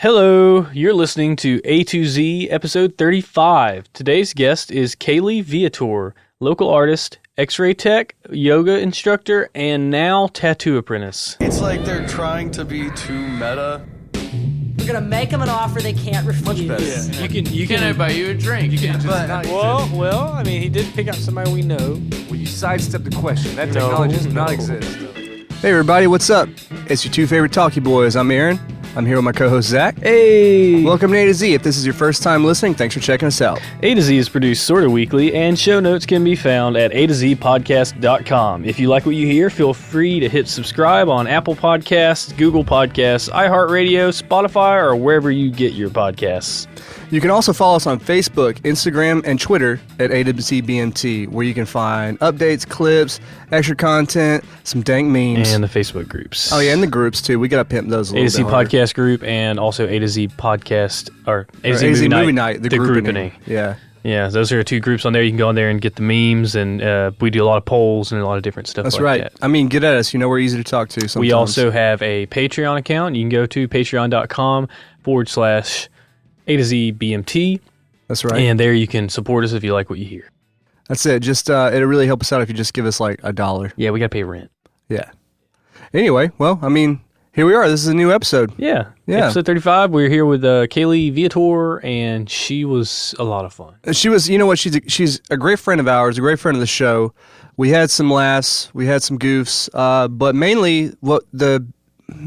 Hello, you're listening to A to Z, episode 35. Today's guest is Kailee Viator, local artist, X-ray tech, yoga instructor, and now tattoo apprentice. It's like they're trying to be too meta. We're gonna make them an offer they can't refuse. Yeah. You Can I buy you a drink? You can't Well, I mean, he did pick out somebody we know. Well, you sidestepped the question. That technology does not exist. Hey everybody, what's up? It's your two favorite talkie boys. I'm Aaron. I'm here with my co-host Zach. Hey! Welcome to A to Z. If this is your first time listening, thanks for checking us out. A to Z is produced sort of weekly, and show notes can be found at a2zpodcast.com. If you like what you hear, feel free to hit subscribe on Apple Podcasts, Google Podcasts, iHeartRadio, Spotify, or wherever you get your podcasts. You can also follow us on Facebook, Instagram, and Twitter at A2ZBMT, where you can find updates, clips, extra content, some dank memes. And the Facebook groups. Oh yeah, and the groups too. We gotta pimp those a little A to Z bit harder. Podcast Group, and also A to Z Podcast, or A to Or Z Movie Night, the grouping. grouping. Yeah. Yeah, those are two groups on there. You can go on there and get the memes, and we do a lot of polls and a lot of different stuff That's like right. that. I mean, get at us. You know we're easy to talk to sometimes. We also have a Patreon account. You can go to patreon.com/A to Z BMT. That's right. And there you can support us if you like what you hear. That's it. Just it'll really help us out if you just give us like $1. Yeah, we got to pay rent. Yeah. Anyway, well, I mean, here we are. This is a new episode. Yeah. Yeah. Episode 35. We're here with Kailee Viator, and she was a lot of fun. She was, you know what? She's a great friend of ours, a great friend of the show. We had some laughs, we had some goofs, but mainly what the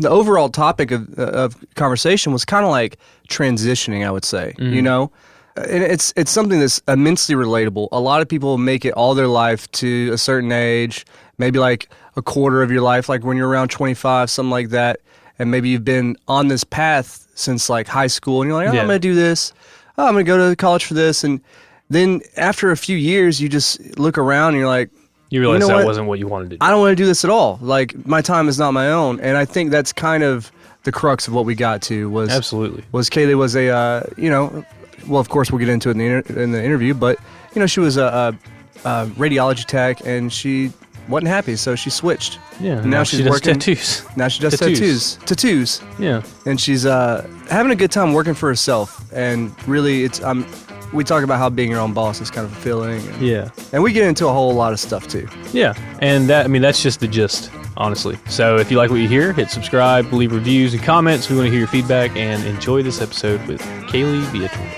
overall topic of conversation was kind of like transitioning, I would say. Mm-hmm. You know. And it's something that's immensely relatable. A lot of people make it all their life to a certain age, maybe like a quarter of your life, like when you're around 25, something like that. And maybe you've been on this path since like high school, and you're like, oh, Yeah. I'm going to do this. Oh, I'm going to go to college for this. And then after a few years, you just look around and you're like, You realize know that what? wasn't what you wanted to do. I don't want to do this at all. Like, my time is not my own. And I think that's kind of the crux of what we got to was... Absolutely. Was Kailee was a, well, of course, we'll get into it in the interview, but, she was a radiology tech, and she wasn't happy, so she switched. Yeah. And now she she's does working. tattoos. Now she does Tattoos. tattoos. Yeah. And she's having a good time working for herself. And really, we talk about how being your own boss is kind of fulfilling. And, Yeah. and we get into a whole lot of stuff, too. Yeah. And that's just the gist, honestly. So if you like what you hear, hit subscribe, leave reviews and comments. We want to hear your feedback, and enjoy this episode with Kailee Viator.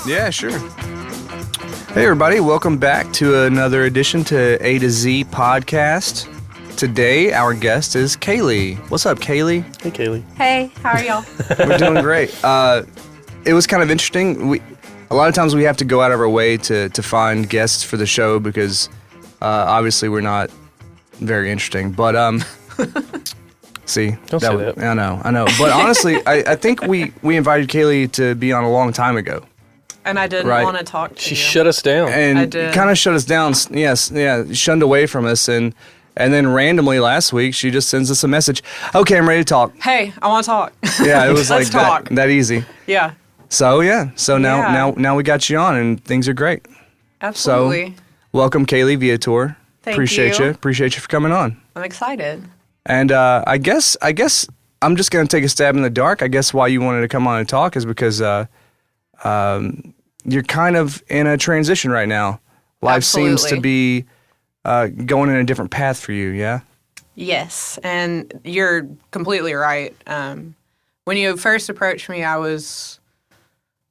Yeah, sure. Hey, everybody. Welcome back to another edition to A to Z Podcast. Today, our guest is Kailee. What's up, Kailee? Hey, Kailee. Hey, how are y'all? We're doing great. It was kind of interesting. A lot of times we have to go out of our way to find guests for the show because obviously we're not very interesting. But see, Don't say that. I know. But honestly, I think we invited Kailee to be on a long time ago. And I didn't Right. want to talk to She you. shut us down. And I did. kind of shut us down. Yes, yeah, shunned away from us. And then randomly last week, she just sends us a message. Okay, I'm ready to talk. Hey, I want to talk. Yeah, it was Let's like talk. that easy. Yeah, So yeah, Yeah. now we got you on, and things are great. absolutely. Welcome, Kailee Viator. Thank Appreciate you. Appreciate you for coming on. I'm excited. And I guess I'm just gonna take a stab in the dark. I guess why you wanted to come on and talk is because you're kind of in a transition right now. Life seems to be going in a different path for you. Yeah. Yes, and you're completely right. When you first approached me, I was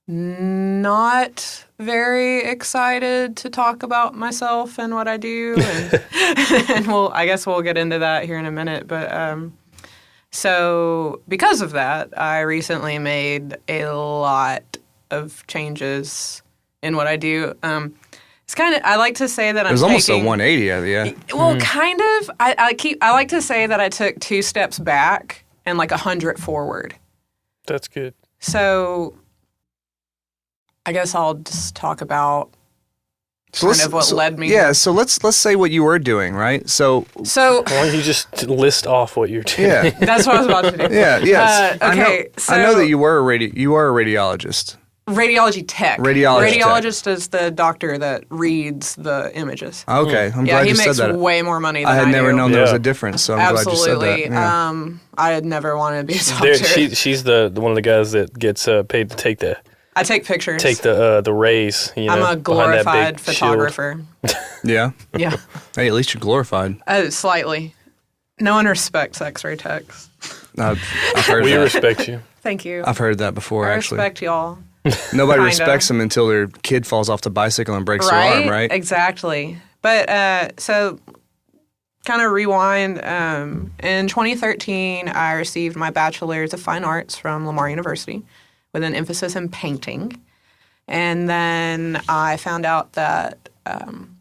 not very excited to talk about myself and what I do, and, I guess we'll get into that here in a minute. But so because of that, I recently made a lot of changes in what I do. It's kind of, I like to say that It was almost a taking, 180. Yeah. Well, kind of. I like to say that I took 2 steps back and like 100 forward. That's good. So I guess I'll just talk about what led me. Yeah. So let's say what you were doing, right? So So Why don't you just list off what you're doing? yeah. that's what I was about to do. Yeah. Yes. Okay. I know that you were a radiologist. Radiology tech. Radiologist is the doctor that reads the images. Okay, I'm Yeah, glad he you said makes that. way more money than I had never do. known there was a difference, so I'm glad you said Absolutely. that. Yeah. I had never wanted to be a doctor. She's the one of the guys that gets paid to take I take pictures. the rays. You know, I'm a behind that glorified big shield. photographer. Yeah. Yeah. Hey, at least you're glorified. Slightly. No one respects X-ray techs. I've heard We that. respect you. Thank you. I've heard that before, I actually. respect y'all. Nobody Kinda. respects them until their kid falls off the bicycle and breaks their arm, right? Exactly. But so kind of rewind. In 2013, I received my bachelor's of fine arts from Lamar University with an emphasis in painting. And then I found out that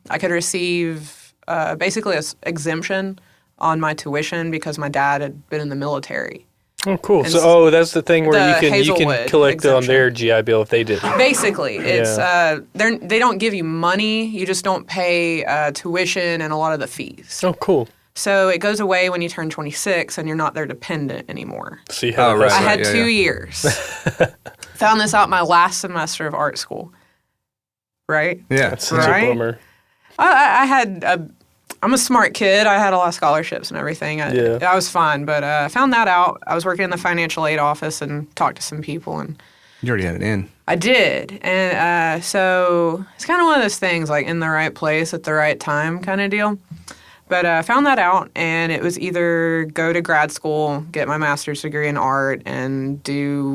I could receive basically an exemption on my tuition because my dad had been in the military. Oh, cool. And So, that's the thing where the you can Hazelwood collect exemption. on their GI Bill if they did. Basically, it's they don't give you money. You just don't pay tuition and a lot of the fees. Oh, cool. So it goes away when you turn 26 and you're not their dependent anymore. See how Oh, right. I had yeah, 2 yeah. years. Found this out my last semester of art school. Right? Yeah. That's such Right? a bummer. I'm a smart kid. I had a lot of scholarships and everything. I was fine, but I found that out. I was working in the financial aid office and talked to some people, and You already had it in. I did. And so it's kind of one of those things, like in the right place at the right time kind of deal. But I found that out, and it was either go to grad school, get my master's degree in art, and do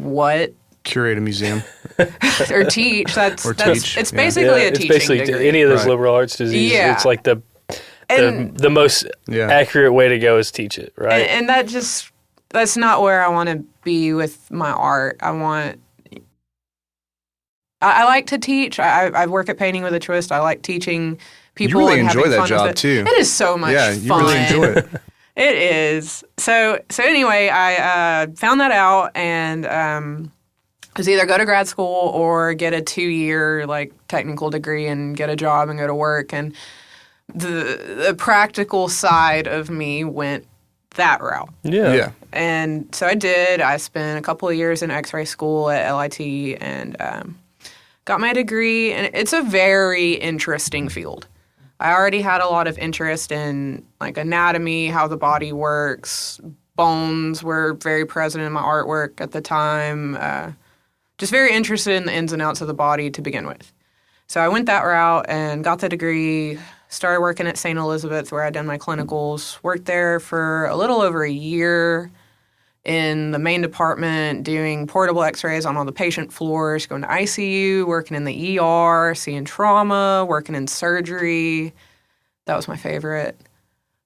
what? Curate a museum. Or teach. Or teach, It's yeah. basically a it's teaching basically degree. any of those Right. liberal arts diseases. Yeah. It's like the And- most Yeah. accurate way to go is teach it, right? And that's not where I want to be with my art. I like to teach. I work at Painting with a Twist. I like teaching people. You really and enjoy having that fun with job, it. too. It is so much Yeah, fun. you really enjoy it. It is. So anyway, I found that out, and it was either go to grad school or get a 2-year like technical degree and get a job and go to work. And the practical side of me went that route. Yeah. And so I did. I spent a couple of years in X-ray school at LIT and got my degree. And it's a very interesting field. I already had a lot of interest in like anatomy, how the body works. Bones were very present in my artwork at the time. Just very interested in the ins and outs of the body to begin with. So I went that route and got the degree. Started working at St. Elizabeth's where I'd done my clinicals. Worked there for a little over a year in the main department doing portable x-rays on all the patient floors, going to ICU, working in the ER, seeing trauma, working in surgery. That was my favorite.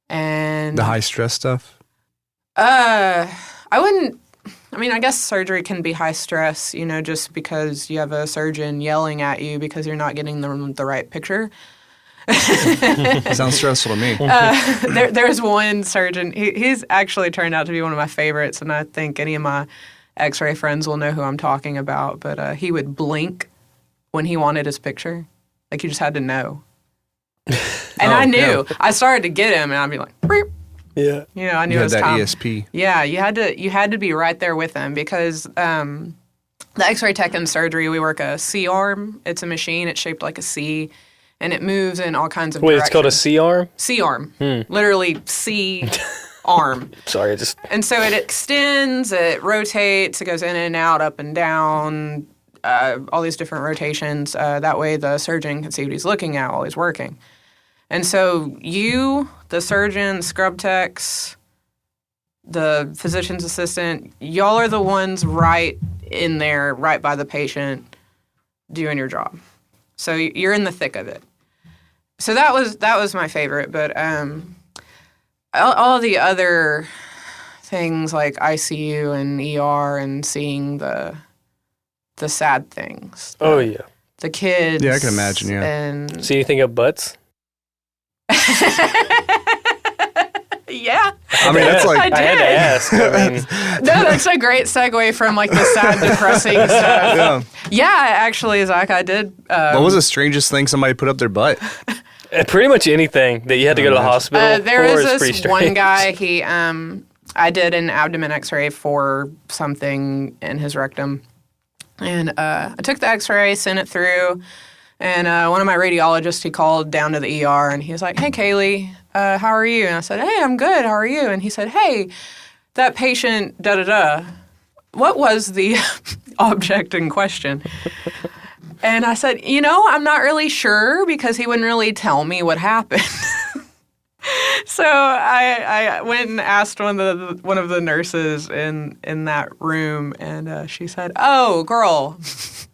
And The high stress stuff. I guess surgery can be high stress, just because you have a surgeon yelling at you because you're not getting the right picture. Sounds stressful to me. There's one surgeon. He's actually turned out to be one of my favorites, and I think any of my X-ray friends will know who I'm talking about. But he would blink when he wanted his picture, like you just had to know. And I knew. Yeah. I started to get him, and I'd be like, "Beep." Yeah. I knew You it had was that time. ESP. Yeah, you had to be right there with him because the X-ray tech in surgery, we work a C-arm. It's a machine. It's shaped like a C. And it moves in all kinds of Wait, directions. it's called a C-arm? C-arm. Literally C-arm. Sorry, I just... And so it extends, it rotates, it goes in and out, up and down, all these different rotations. That way the surgeon can see what he's looking at while he's working. And so you, the surgeon, scrub techs, the physician's assistant, y'all are the ones right in there, right by the patient, doing your job. So you're in the thick of it. So that was my favorite, but all the other things like ICU and ER and seeing the sad things. Oh, yeah. The kids. Yeah, I can imagine, yeah. And See anything up butts? yeah. I mean, that's like... I I had to did. ask. I mean, No, that's a great segue from like the sad, depressing stuff. Yeah. Yeah, actually, Zach, I did. What was the strangest thing somebody put up their butt? pretty much anything that you had to go to the hospital There for was is pretty this strange. one guy. He, I did an abdomen X-ray for something in his rectum, And I took the x-ray, sent it through, and one of my radiologists, he called down to the ER, and he was like, hey, Kailee, how are you? And I said, hey, I'm good. How are you? And he said, hey, that patient, da-da-da, what was the object in question? And I said, I'm not really sure because he wouldn't really tell me what happened. So I went and asked one of the nurses in that room, and she said, "Oh, girl,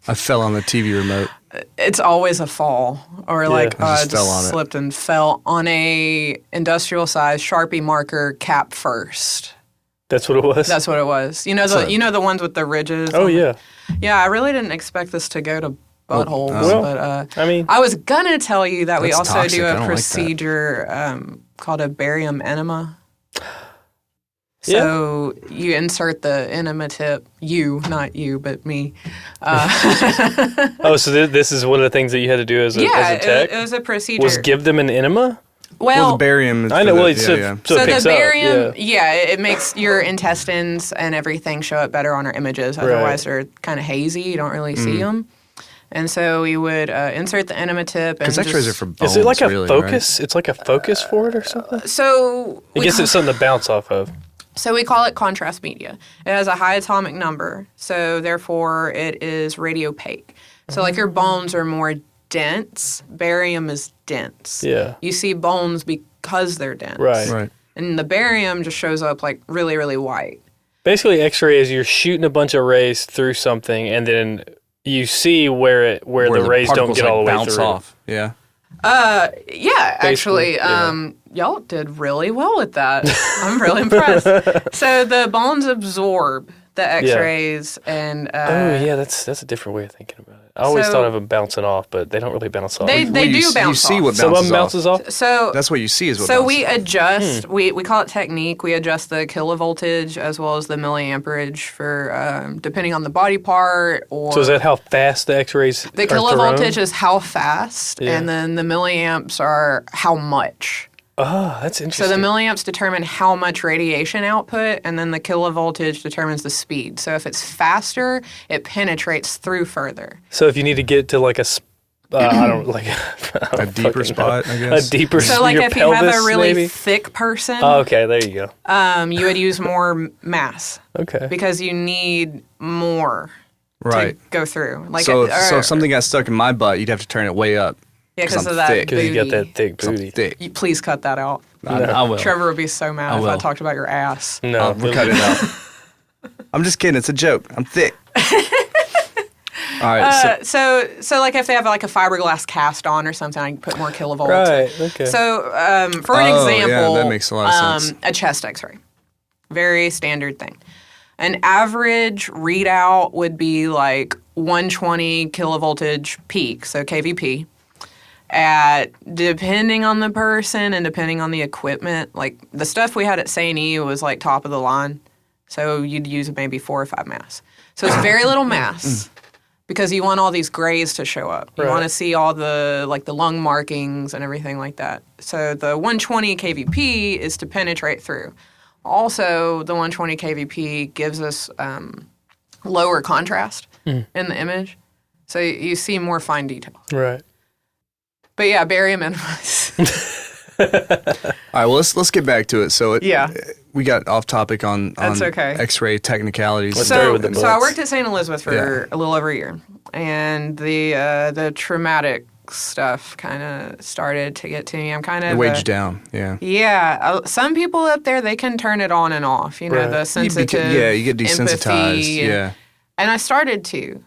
I fell on the TV remote." It's always a fall, or like I just fell on slipped and fell on a industrial size Sharpie marker cap first. That's what it was? That's what it was. You know the ones with the ridges. Oh yeah. Yeah, I really didn't expect this to go to buttholes, but I mean, I was gonna tell you that we also toxic. do I a don't like that. procedure called a barium enema. So you insert the enema tip, not you, but me. oh, so this is one of the things that you had to do as a tech? It was a procedure. Was give them an enema? Well, the barium is I know. for Well, the, so yeah. it picks the barium, up. it makes your intestines and everything show up better on our images. Otherwise, they're kind of hazy. You don't really see them. And so we would insert the enema tip. Because X-rays are for bones, Is it like a really, focus? Right? It's like a focus for it or something? So I guess it's something to bounce off of. So we call it contrast media. It has a high atomic number, so therefore it is radiopaque. So like your bones are more dense, barium is dense. Yeah. You see bones because they're dense. Right. And the barium just shows up like really, really white. Basically, X-ray is you're shooting a bunch of rays through something, and then you see where the rays don't get all the way bounce through. off. Yeah. Yeah, actually, y'all did really well at that. I'm really impressed. So the bones absorb the X-rays, and that's a different way of thinking about it. I always thought of them bouncing off, but they don't really bounce off. They do bounce off. You see what Some of them bounces bounces off. So That's what you see is what So bounces we off. adjust. We call it technique. We adjust the kilovoltage as well as the milliamperage for depending on the body part. Or So is that how fast the X-rays the are kilovoltage thrown? is how fast, and then the milliamps are how much. Oh, that's So interesting. the milliamps determine how much radiation output, and then the kilovoltage determines the speed. So if it's faster, it penetrates through further. So if you need to get to like a a deeper spot, I guess. A deeper So like your if you have pelvis, a really maybe? thick person, Oh, okay, there you go. you would use more mass Okay. because you need more Right. to go through. Like So if something got stuck in my butt, you'd have to turn it way up. because I'm of that thick. Because you got booty. that thick I'm booty. thick. You please cut that out. I will. Trevor would be so mad if I will. talked about your ass. No, We'll cut it out. I'm just kidding. It's a joke. I'm thick. All right. So like if they have like a fiberglass cast on or something, I can put more kilovolts. Right, okay. So for an Oh, yeah, example, that makes a lot of sense. A chest X-ray, very standard thing. An average readout would be like 120 kilovoltage peak, so kVp. At depending on the person and depending on the equipment, like the stuff we had at St. E was like top of the line, so you'd use maybe 4 or 5 mass. So it's very little mass because you want all these grays to show up. You want to see all the like the lung markings and everything like that. So the 120 kVp is to penetrate through. Also, the 120 kVp gives us lower contrast in the image, so you see more fine details. Right. But yeah, barium enemas. All right. Well, let's get back to it. So we got off topic on That's okay. X-ray technicalities. Let's start So, with the so I butts. worked at St. Elizabeth for a little over a year, and the traumatic stuff kind of started to get to me. I'm kind of It weighed you down. Yeah. Yeah, some people up there, they can turn it on and off. You know, Right. the sensitive. You get desensitized. empathy, Yeah. And I started to,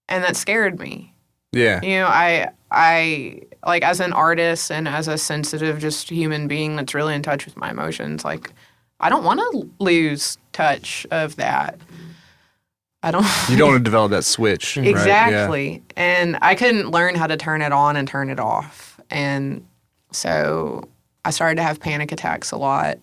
and that scared me. Yeah. You know, I like as an artist and as a sensitive, just human being that's really in touch with my emotions. Like, I don't want to lose touch of that. I don't. You don't want to develop that switch. right? Exactly. And I couldn't learn how to turn it on and turn it off. And so I started to have panic attacks a lot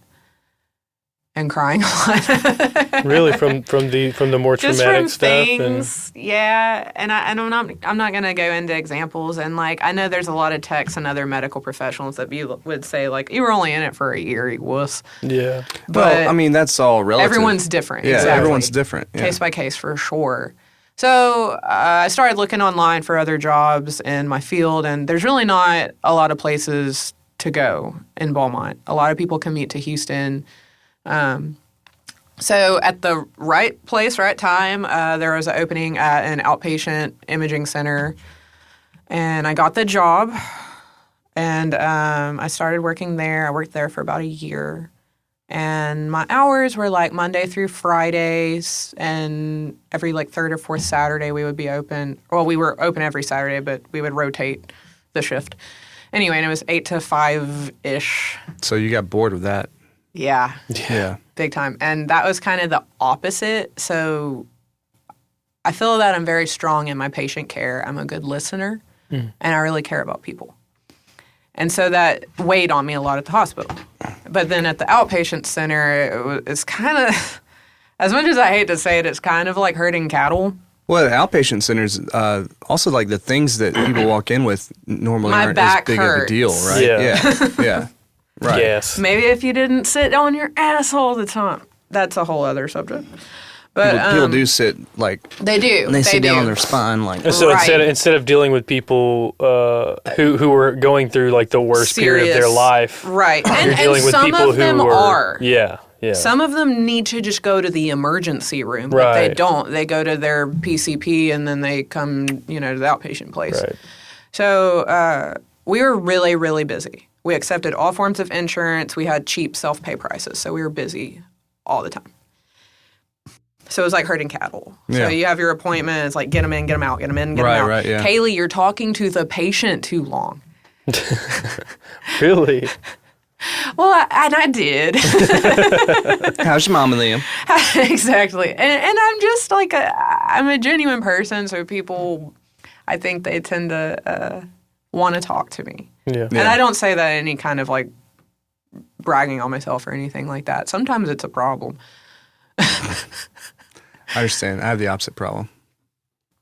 and crying a lot. Really, from the more Just traumatic from stuff, things, yeah. And I'm not going to go into examples. And like I know there's a lot of techs and other medical professionals that would say like you were only in it for a year, you wuss. yeah. But Well, I mean, that's all relative. everyone's different. Yeah, exactly. everyone's different. Yeah. Case by case for sure. So I started looking online for other jobs in my field, and there's really not a lot of places to go in Beaumont. A lot of people commute to Houston. So at the right place, right time, there was an opening at an outpatient imaging center, and I got the job, and I started working there. I worked there for about a year. And my hours were like Monday through Fridays, and every like third or fourth Saturday we would be open. Well, we were open every Saturday, but we would rotate the shift. Anyway, and it was 8 to 5-ish. So you got bored with that. Yeah. Yeah. Big time. And that was kind of the opposite. So I feel that I'm very strong in my patient care. I'm a good listener, and I really care about people. And so that weighed on me a lot at the hospital. But then at the outpatient center, it's kind of, as much as I hate to say it, it's kind of like herding cattle. Well, the outpatient centers, also like the things that people walk in with normally My aren't back as big hurts. of a deal, right? Yeah. Yeah. Right. Yes. Maybe if you didn't sit on your ass all the time. That's a whole other subject. But People do sit like they do. they sit down do. on their spine like. And so Right. instead of dealing with people who were going through like the worst period of their Serious. life, Right. you're And dealing with some people of them who are. Yeah. Some of them need to just go to the emergency room, but they Right. don't. They go to their PCP and then they come, to the outpatient place. Right. So we were really, really busy. We accepted all forms of insurance. We had cheap self-pay prices, so we were busy all the time. So it was like herding cattle. Yeah. So you have your appointment. It's like get them in, get them out, get them in, get Right, them out. right, yeah. Kailee, you're talking to the patient too long. Really? Well, I did. How's your mom and Liam? Exactly. And I'm just like I'm a genuine person, so people, I think they tend to want to talk to me. Yeah. And I don't say that any kind of like bragging on myself or anything like that. Sometimes it's a problem. I understand. I have the opposite problem.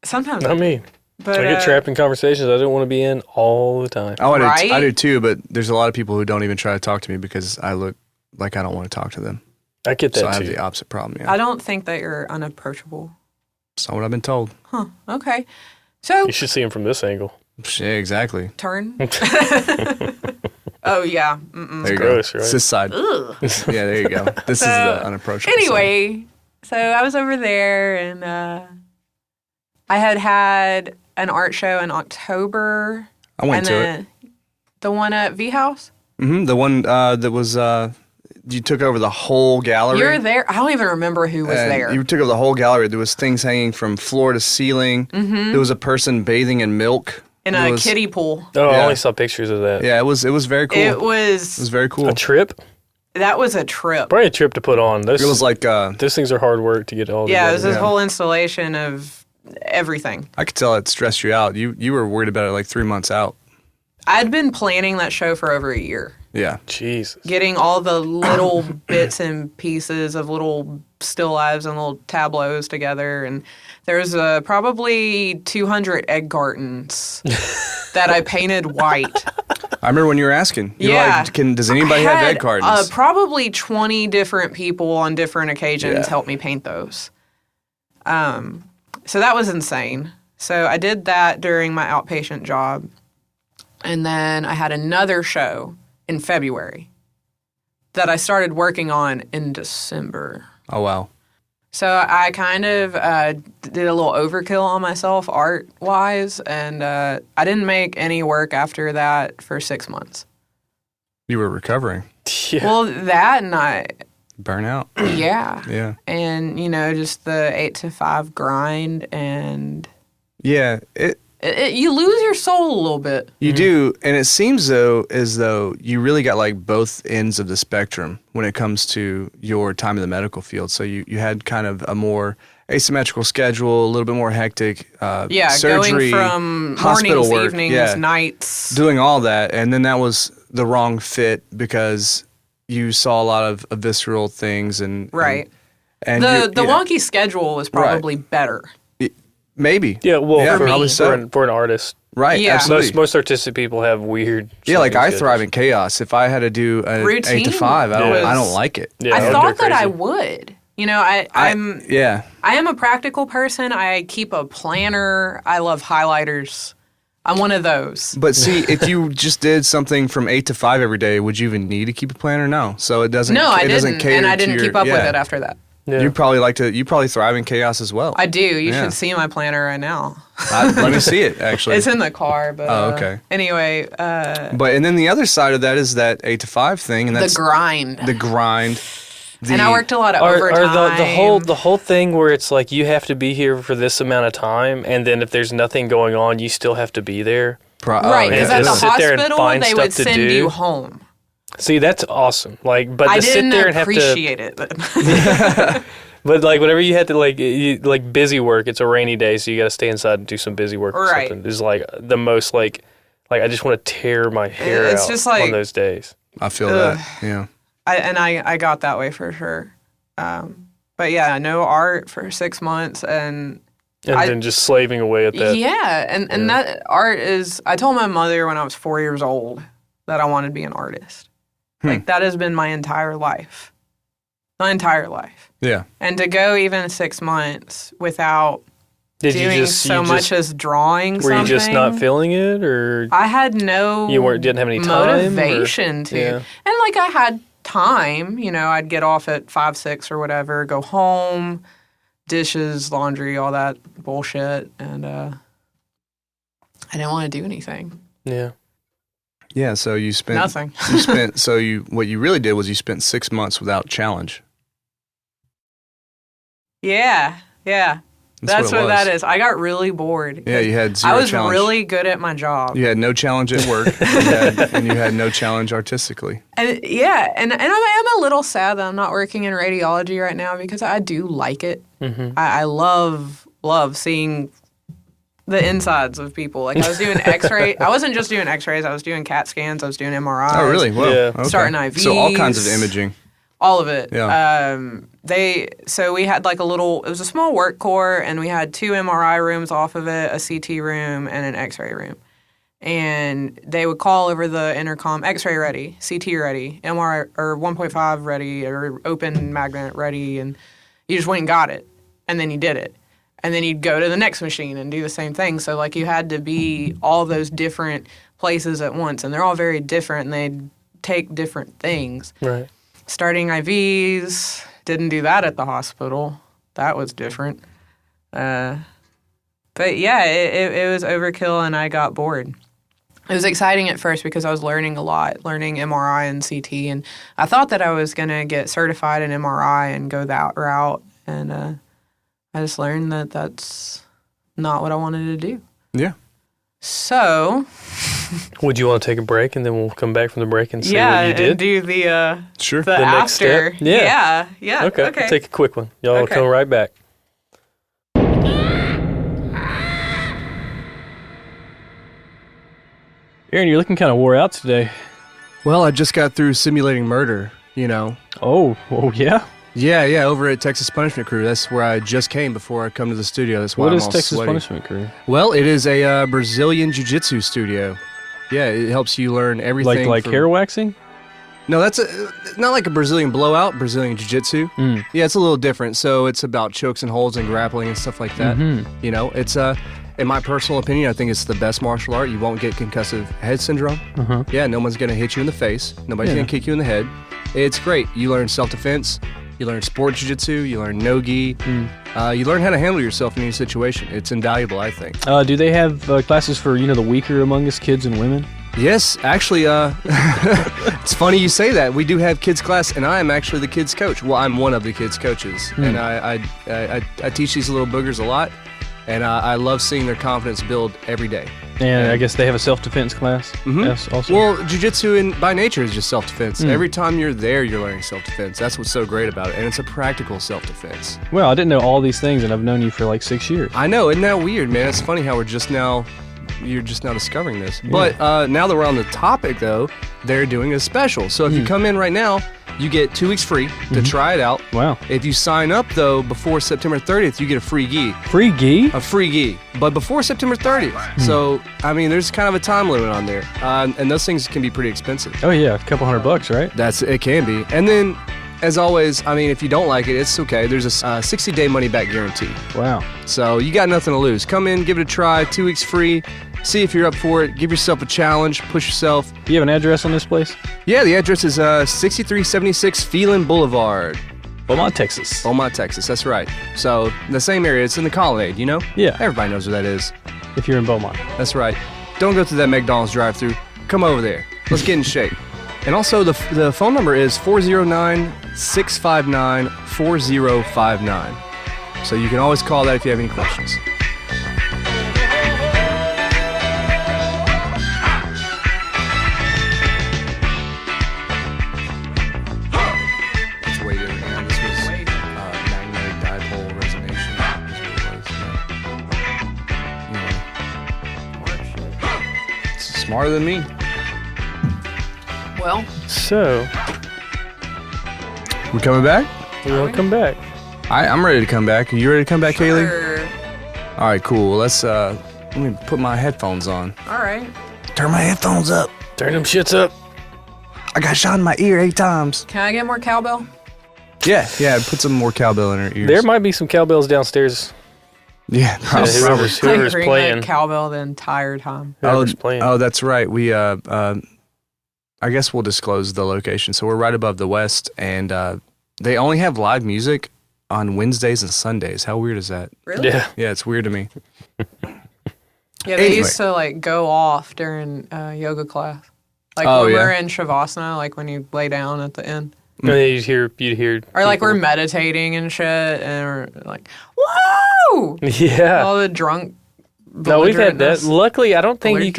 Sometimes. Not me. But, I get trapped in conversations I don't want to be in all the time. Oh, Right? I do too, but there's a lot of people who don't even try to talk to me because I look like I don't want to talk to them. I get that So I have too. the opposite problem, yeah. I don't think that you're unapproachable. That's not what I've been told. Huh. Okay. So, You should see him from this angle. Yeah, exactly. turn. Oh, yeah. Mm-mm. There you gross, go. right? It's this side. Ugh. Yeah, there you go. This is the unapproachable Anyway, so I was over there, and I had an art show in October. I went and to then the one at V House. side. Mm-hmm. The one that was, you took over the whole gallery. You're there. I don't even remember who was And there. You took over the whole gallery. There was things hanging from floor to ceiling. Mm-hmm. There was a person bathing in milk. In There a was- kiddie pool. Oh, I Yeah. only saw pictures of that. Yeah, it was very cool. It was very cool. A trip? that was a trip. Probably a trip to put on. Those, It was like those things are hard work to get all Yeah, together. it was this Yeah. whole installation of everything. I could tell it stressed you out. You were worried about it like 3 months out. I'd been planning that show for over a year. Yeah. Jesus. Getting all the little bits and pieces of little still lives and little tableaus together. And there's probably 200 egg cartons that I painted white. I remember when you were asking. You were Yeah. like, does anybody I have had, egg cartons? Probably 20 different people on different occasions Yeah. help me paint those. So that was insane. So I did that during my outpatient job. And then I had another show in February that I started working on in December. Oh, wow. So I kind of did a little overkill on myself art-wise, and I didn't make any work after that for 6 months. You were recovering. Yeah. Well, that and Burnout. yeah. Yeah. And, just the 8 to 5 grind, and Yeah. you lose your soul a little bit. You do, and it seems as though you really got like both ends of the spectrum when it comes to your time in the medical field. So you had kind of a more asymmetrical schedule, a little bit more hectic. Yeah, surgery, going from hospital mornings, work, evenings, yeah, nights. doing all that, and then that was the wrong fit because you saw a lot of visceral things and Right. And The you- yeah, wonky schedule was probably better. maybe Yeah, well, Yeah, for, probably me. so. for an artist. right, Yeah. absolutely. Most artistic people have weird. Yeah, like I schedules. thrive in chaos. If I had to do an 8 to Routine 5, I was- don't like it. Yeah, I would thought go that I crazy. would. You know, I am a practical person. I keep a planner. I love highlighters. I'm one of those. But see, if you just did something from 8 to 5 every day, would you even need to keep a planner? No. So it doesn't. No, I doesn't didn't, cater and I to didn't your- keep up with it after that. Yeah. You probably thrive in chaos as well. I do. You should see my planner right now. Let me see it, actually. It's in the car, but okay. Anyway, And then the other side of that is that 8 to 5 thing, and that's the grind. The grind. And I worked a lot of overtime. the whole thing where it's like you have to be here for this amount of time, and then if there's nothing going on, you still have to be there. Right, because at the Just sit there and hospital, find they stuff would to send do. you home. See, that's awesome. Like, but I to sit didn't there and have to. appreciate it. But But like whenever you had to like busy work, it's a rainy day, so you got to stay inside and do some busy work or Right. something. It's like the most like I just want to tear my hair It's out just like- on those days. I feel that. Yeah. I got that way for sure. But yeah, no art for 6 months, and Then just slaving away at that. yeah, and that art is. I told my mother when I was 4 years old that I wanted to be an artist. Like that has been my entire life. My entire life. Yeah. And to go even 6 months without Did doing you just much as drawing were something. you just not feeling it, or I had no didn't have any time, motivation to. Yeah. And like I had time, you know, I'd get off at 5, 6 or whatever, go home, dishes, laundry, all that bullshit, and I didn't want to do anything. Yeah. Yeah, so you spent Nothing. What you really did was you spent 6 months without challenge. Yeah. That's what it that was. is. I got really bored. Yeah, you had zero I was challenge. really good at my job. You had no challenge at work, and you had no challenge artistically. And yeah, and I am a little sad that I'm not working in radiology right now because I do like it. Mm-hmm. I love seeing the insides of people. Like I was doing X-ray. I wasn't just doing X-rays. I was doing CAT scans. I was doing MRIs. Oh, really? Well, Yeah. okay. Starting IVs. So all kinds of imaging. All of it. Yeah. So we had like it was a small work core, and we had 2 MRI rooms off of it, a CT room, and an X-ray room. And they would call over the intercom, X-ray ready, CT ready, MRI or 1.5 ready, or open magnet ready, and you just went and got it, and then you did it. And then you'd go to the next machine and do the same thing. So like you had to be all those different places at once, and they're all very different, and they take different things. Right. Starting IVs, didn't do that at the hospital. That was different. But yeah, it was overkill, and I got bored. It was exciting at first because I was learning a lot, learning MRI and CT, and I thought that I was going to get certified in MRI and go that route, and I just learned that that's not what I wanted to do. Yeah. So... Would you want to take a break, and then we'll come back from the break and see yeah, what you did? and do the Sure. the next after. step? Yeah. Yeah. Okay. Okay. Take a quick one. Y'all Okay. come right back. Aaron, you're looking kind of wore out today. Well, I just got through simulating murder, you know. Oh yeah? Yeah, over at Texas Punishment Crew. That's where I just came before I come to the studio. That's why What I'm is all Texas sweaty. Punishment Crew? Well, it is a Brazilian Jiu-Jitsu studio. Yeah, it helps you learn everything. Like hair waxing? No, that's not like a Brazilian blowout, Brazilian Jiu-Jitsu. Mm. Yeah, it's a little different. So it's about chokes and holds and grappling and stuff like that. Mm-hmm. You know, it's in my personal opinion, I think it's the best martial art. You won't get concussive head syndrome. Uh-huh. Yeah, no one's going to hit you in the face. Nobody's Yeah. going to kick you in the head. It's great. You learn self-defense. You learn sport jiu-jitsu. You learn no-gi. You learn how to handle yourself in any situation. It's invaluable, I think. Do they have classes for, the weaker among us, kids and women? Yes, actually, it's funny you say that. We do have kids class, and I am actually the kids coach. Well, I'm one of the kids coaches, and I teach these little boogers a lot, and I love seeing their confidence build every day. And I guess they have a self-defense class. Mhm. Yes, also. Well, jiu-jitsu by nature is just self-defense. Every time you're there, you're learning self-defense. That's what's so great about it, and it's a practical self-defense. Well, I didn't know all these things, and I've known you for like 6 years. I know, isn't that weird, man? It's funny how you're just now discovering this. But now that we're on the topic, though, they're doing a special. So if you come in right now, you get 2 weeks free to try it out. Wow. If you sign up, though, before September 30th, you get a free gi. Free gi? A free gi. But before September 30th. So, I mean, there's kind of a time limit on there. And those things can be pretty expensive. Oh, yeah. A couple $100, right? It can be. And then as always, I mean, if you don't like it, it's okay. There's a 60-day money-back guarantee. Wow. So you got nothing to lose. Come in, give it a try, 2 weeks free. See if you're up for it. Give yourself a challenge. Push yourself. Do you have an address on this place? Yeah, the address is 6376 Phelan Boulevard. Beaumont, Texas. Beaumont, Texas. That's right. So the same area. It's in the Colonnade, you know? Yeah. Everybody knows where that is. If you're in Beaumont. That's right. Don't go through that McDonald's drive-thru. Come over there. Let's get in shape. And also, the phone number is 409-659-4059. So you can always call that if you have any questions. It's way different. Yeah, this was magnetic dipole resonation. It's smarter than me. Well, So, We coming back? welcome back. I'm ready to come back. Are you ready to come back, Kailee? sure. All right, cool. Let's let me put my headphones on. All right. Turn my headphones up. Turn them shits up. I got shot in my ear 8 times. Can I get more cowbell? Yeah. Put some more cowbell in her ears. There might be some cowbells downstairs. Yeah, probably. Whoever's Hearing playing. that cowbell the entire time. Whoever's playing. Oh, that's right. We I guess we'll disclose the location. So we're right above the West, and they only have live music on Wednesdays and Sundays. How weird is that? Really? Yeah. Yeah, it's weird to me. Yeah, they Anyway. used to like go off during yoga class. Like Oh, when yeah. we're in Shavasana, like when you lay down at the end. And then you'd hear. Or like we're people. meditating and shit, and we're like, whoa! Yeah. All the drunk. No, we've had that. belligerentness. Luckily, I don't think you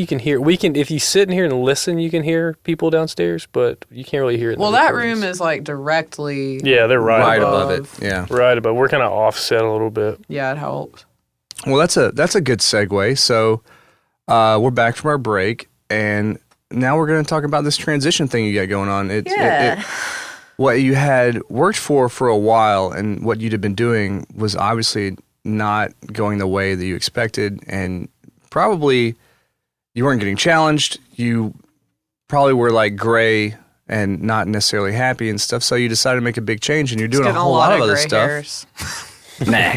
can hear. We can, if you sit in here and listen, you can hear people downstairs, but you can't really hear it. in the Well, that recordings. room is like directly. Yeah, they're Right above. above it. Yeah. Right above. We're kind of offset a little bit. Yeah, it helps. Well, that's a good segue. So we're back from our break, and now we're going to talk about this transition thing you got going on. What you had worked for a while, and what you'd have been doing was obviously not going the way that you expected, and probably you weren't getting challenged. You probably were like gray and not necessarily happy and stuff. So you decided to make a big change, and you're doing a Getting whole lot of gray other stuff. hairs. Nah.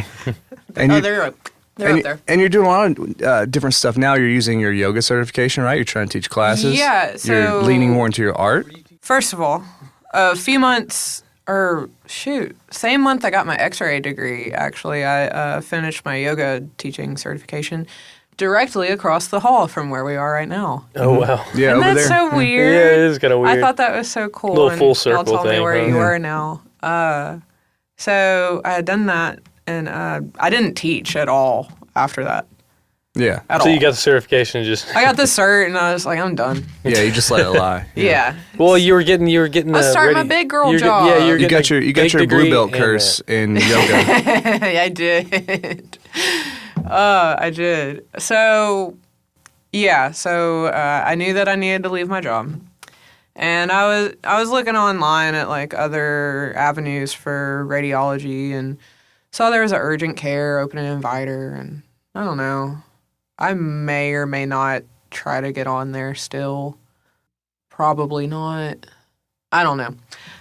And Oh, you- they're up there. And you're doing a lot of different stuff now. You're using your yoga certification, right? You're trying to teach classes. Yeah, You're so- leaning more into your art. First of all, a few months, same month I got my X-ray degree, actually. I finished my yoga teaching certification directly across the hall from where we are right now. Oh, wow. Yeah, And over that's there. so weird. Yeah, it is kind of weird. I thought that was so cool. Little and full circle y'all told me thing, where huh? you Yeah. are now. So I had done that, and I didn't teach at all after that. Yeah. At So all. you got the certification, just. I got the cert, and I was like, I'm done. Yeah, you just let it lie. Yeah. Well, you were getting. I started my big girl job. Yeah, you're You getting got your big blue degree belt and curse in yoga. Yeah, I did. I did. So, yeah. So I knew that I needed to leave my job, and I was looking online at like other avenues for radiology, and saw there was an urgent care opening in Viator, and I don't know. I may or may not try to get on there still. Probably not. I don't know.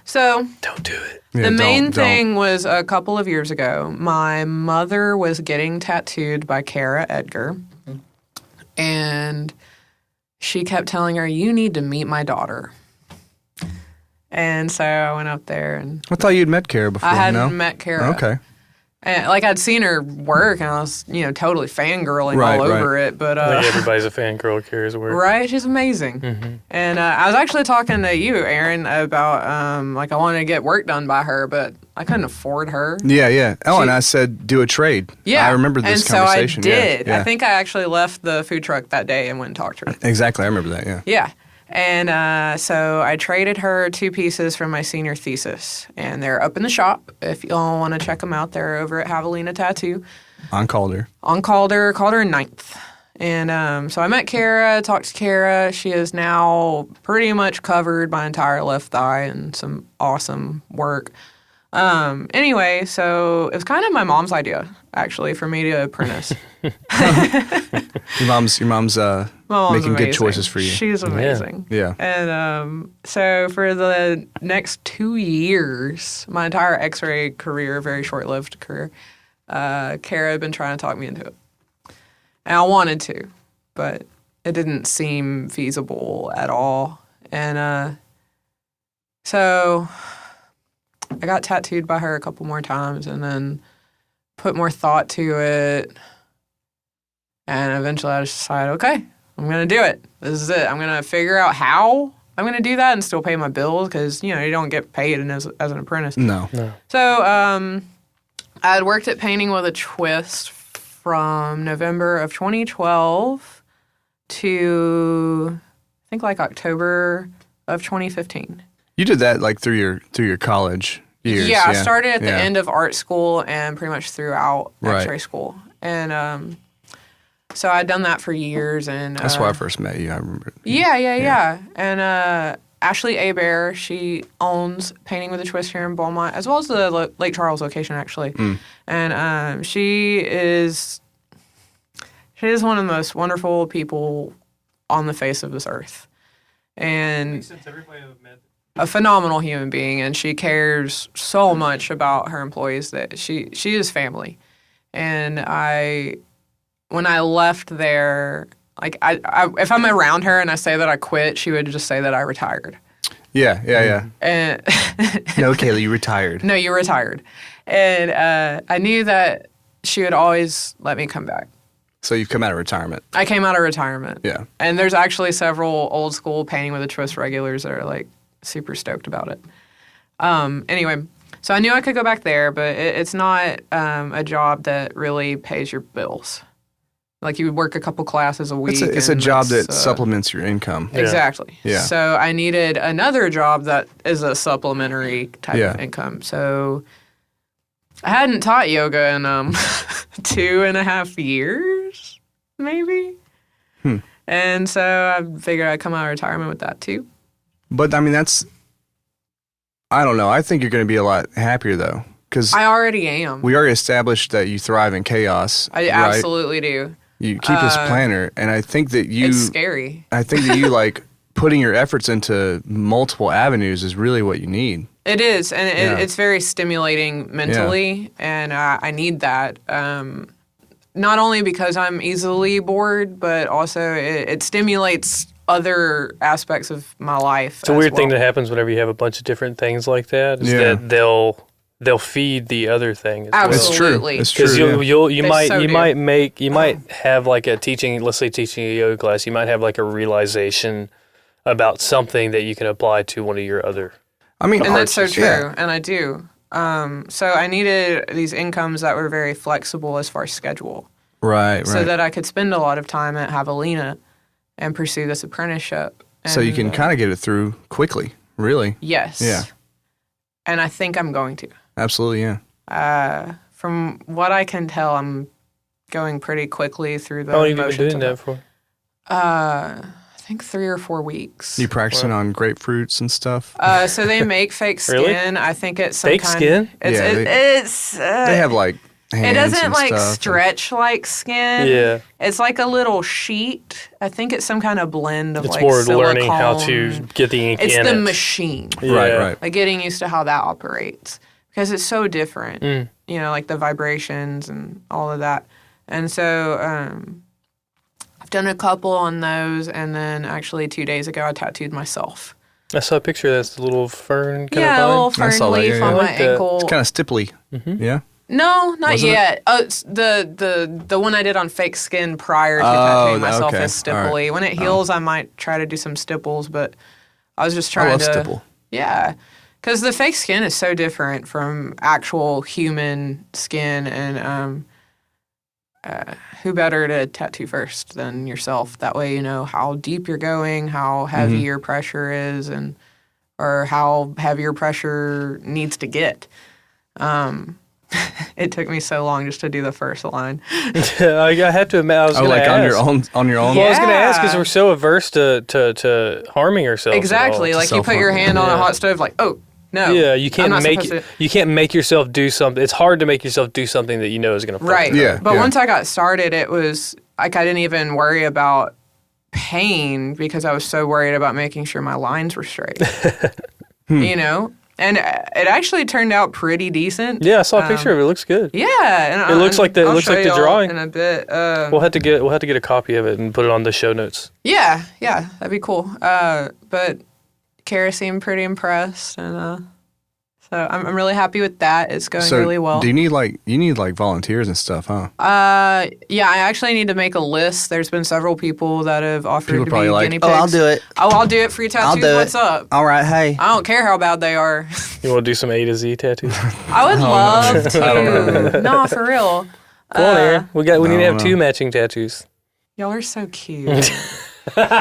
So Don't do it. Yeah, the main don't. thing was a couple of years ago, my mother was getting tattooed by Kara Edgar. And she kept telling her, you need to meet my daughter. And so I went up there, and I thought you'd met Kara before. I hadn't no? met Kara. Okay. And, like, I'd seen her work, and I was, totally fangirling Right, all over it. But Like everybody's a fan girl of Kara's work. right, she's amazing. Mm-hmm. And I was actually talking to you, Aaron, about I wanted to get work done by her, but I couldn't afford her. Yeah. Oh, She- and I said do a trade. Yeah, I remember this and conversation. so I did. Yeah. I think I actually left the food truck that day and went and talked to her. Exactly. I remember that. Yeah. Yeah. And so I traded her 2 pieces from my senior thesis, and they're up in the shop. If y'all want to check them out, they're over at Javelina Tattoo On Calder. on Calder in 9th. And so I met Kara, talked to Kara. She is now pretty much covered my entire left thigh and some awesome work. Anyway, so it was kind of my mom's idea, actually, for me to apprentice. Your mom's My mom's making good amazing. choices for you. She's amazing. Yeah. And so for the next 2 years, my entire X-ray career, very short-lived career, Kara had been trying to talk me into it. And I wanted to, but it didn't seem feasible at all. And so I got tattooed by her a couple more times and then put more thought to it. And eventually I just decided, okay, I'm going to do it. This is it. I'm going to figure out how I'm going to do that and still pay my bills because, you don't get paid as an apprentice. No. So I had worked at Painting with a Twist from November of 2012 to, I think, like October of 2015. You did that like through your college years. Yeah, I started at the end of art school and pretty much throughout X-ray school. And so I'd done that for years. And that's why I first met you, I remember. Yeah. And Ashley Abear, she owns Painting with a Twist here in Beaumont, as well as the Lake Charles location, actually. And she is one of the most wonderful people on the face of this earth. And a phenomenal human being, and she cares so much about her employees that she is family. And when I left there, like I if I'm around her and I say that I quit, she would just say that I retired. Yeah. And No, Kailee, you retired. No, you retired. And I knew that she would always let me come back. So you've come out of retirement. I came out of retirement. Yeah. And there's actually several old school Painting with a Twist regulars that are like super stoked about it. Anyway, so I knew I could go back there, but it's not a job that really pays your bills. Like you would work a couple classes a week. It's a job that supplements your income. Exactly. Yeah. So I needed another job that is a supplementary type of income. So I hadn't taught yoga in 2.5 years, maybe. And so I figured I'd come out of retirement with that too. But I mean, I don't know. I think you're going to be a lot happier though. Because I already am. We already established that you thrive in chaos. I absolutely do. You keep this planner, and I think that it's scary. I think that you like putting your efforts into multiple avenues is really what you need. It is, and it's very stimulating mentally, and I need that. Not only because I'm easily bored, but also it stimulates other aspects of my life. It's a weird thing that happens whenever you have a bunch of different things like that. Is that they'll feed the other thing. Absolutely, it's true. Because you might have like let's say teaching a yoga class, you might have like a realization about something that you can apply to one of your other. And that's so true, and I do. So I needed these incomes that were very flexible as far as schedule. Right. So that I could spend a lot of time at Javelina and pursue this apprenticeship. And, so you can kind of get it through quickly, really. Yes. Yeah. And I think I'm going to. Absolutely, yeah. From what I can tell, I'm going pretty quickly through the How long have you been doing that for? I think 3 or 4 weeks. You practicing on grapefruits and stuff? So they make fake skin. Really? I think it's some fake skin? It's they have like hands it doesn't and like stuff stretch like skin. Yeah. It's like a little sheet. I think it's some kind of blend of It's like more silicone. learning how to get the ink It's in the it. machine. Yeah. Right. Like getting used to how that operates. Because it's so different. Like the vibrations and all of that. And so I've done a couple on those, and then actually 2 days ago I tattooed myself. I saw a picture. That's the little fern kind of Yeah, a little fern leaf on I my like that. ankle. It's kind of stipply. Yeah. No, not Wasn't yet. Oh, it's the one I did on fake skin prior to tattooing myself okay. is stipply. Right. When it heals, I might try to do some stipples, but I was just trying I love to. stipple. Yeah, because the fake skin is so different from actual human skin, and who better to tattoo first than yourself? That way you know how deep you're going, how heavy your pressure is, or how heavy your pressure needs to get. It took me so long just to do the first line. I have to admit, I was going to like ask. on your own. Well, I was going to ask because we're so averse to harming ourselves. Exactly. Like you put your hand on a hot stove, like, oh no. Yeah, you can't you can't make yourself do something. It's hard to make yourself do something that you know is going to. Right. Yeah. But once I got started, it was like I didn't even worry about pain because I was so worried about making sure my lines were straight. You know? And it actually turned out pretty decent. Yeah, I saw a picture of it. It looks good. Yeah, and It looks like the drawing. in a bit. We'll have to get a copy of it and put it on the show notes. Yeah, that'd be cool. But Kara seemed pretty impressed, and so I'm really happy with that. It's going really well. Do you need volunteers and stuff, huh? Yeah, I actually need to make a list. There's been several people that have offered to be guinea pigs. Oh, I'll do it. Oh, I'll do it. Free tattoos. What's up? All right, hey. I don't care how bad they are. You want to do some A to Z tattoos? I would love to. No, for real. Come on, Aaron. We need to have 2 matching tattoos. Y'all are so cute. But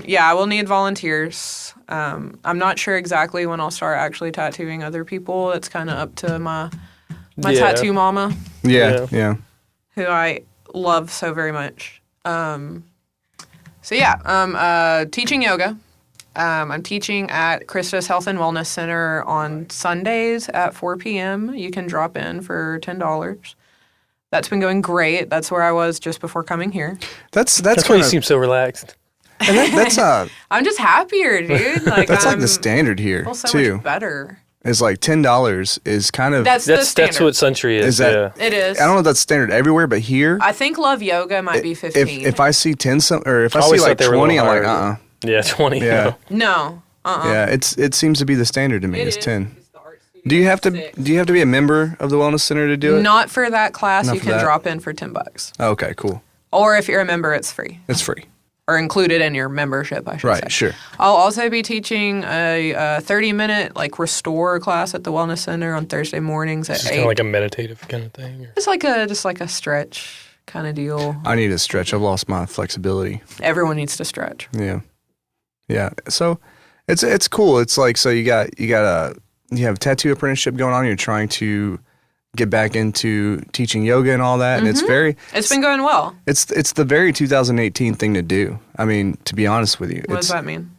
yeah, I will need volunteers. I'm not sure exactly when I'll start actually tattooing other people. It's kind of up to my tattoo mama. Yeah. Who I love so very much. So yeah, I'm teaching yoga. I'm teaching at Christus Health and Wellness Center on Sundays at 4 p.m. You can drop in for $10. That's been going great. That's where I was just before coming here. That's why you seem so relaxed. And that's I'm just happier, dude. Like that's like the standard here feel so too. Much better. It's like $10 is kind of that's the standard. That's what Century is. That, it is. I don't know if that's standard everywhere, but here I think Love Yoga might be 15. If I see 10 or if I see like 20, I'm like Yeah, 20. Yeah. No. Yeah, it seems to be the standard to me. It's 10. Do you have to be a member of the wellness center to do it? Not for that class. You can drop in for $10. Okay, cool. Or if you're a member, it's free. It's free. Or included in your membership, I should say. Right, sure. I'll also be teaching a 30-minute restore class at the wellness center on Thursday mornings at 8. Kind of like a meditative kind of thing. Or? It's just like a stretch kind of deal. I need to stretch. I've lost my flexibility. Everyone needs to stretch. Yeah. So it's cool. It's like so you have a tattoo apprenticeship going on. You're trying to get back into teaching yoga and all that, and it's been going well. It's the very 2018 thing to do. I mean, to be honest with you, what does that mean?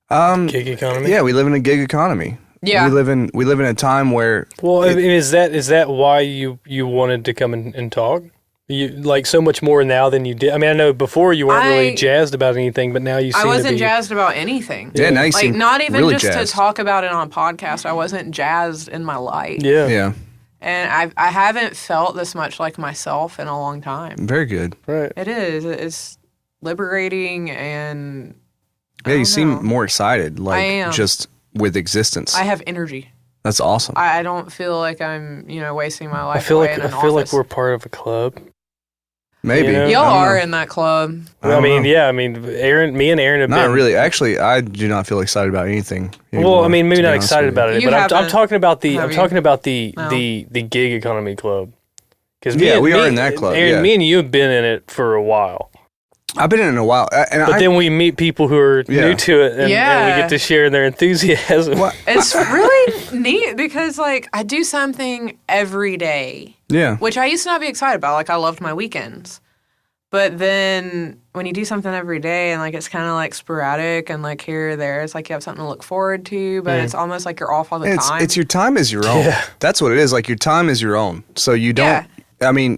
Gig economy. Yeah, we live in a gig economy. Yeah, we live in a time where. Well, I mean, is that why you wanted to come and talk? You like so much more now than you did. I mean, I know before you weren't really jazzed about anything, but now you seem to be. I wasn't jazzed about anything. Yeah, now you seem not even really just jazzed. to talk about it on a podcast. I wasn't jazzed in my life. Yeah. And I haven't felt this much like myself in a long time. Very good. Right. It is. It's liberating and. Yeah, you seem more excited, I am. Just with existence. I have energy. That's awesome. I don't feel like I'm, wasting my life. I feel away in an like office. we're part of a club. Maybe. You know? Y'all are in that club. Aaron, me and Aaron have not been. really. Actually, I do not feel excited about anything. Well, anymore, I mean, maybe to be not honest excited with you. about it, You but I'm talking about the No. the gig economy club. Because we are in that club. Aaron, yeah. me and you have been in it for a while. I've been in it a while, But then we meet people who are new to it, and we get to share their enthusiasm. Well, It's really neat because, I do something every day. Yeah. Which I used to not be excited about. I loved my weekends. But then when you do something every day and, it's kind of, sporadic and, here or there, it's like you have something to look forward to, but it's almost like you're off all the time. It's your time is your own. Yeah. That's what it is. Your time is your own. So you don't, I mean...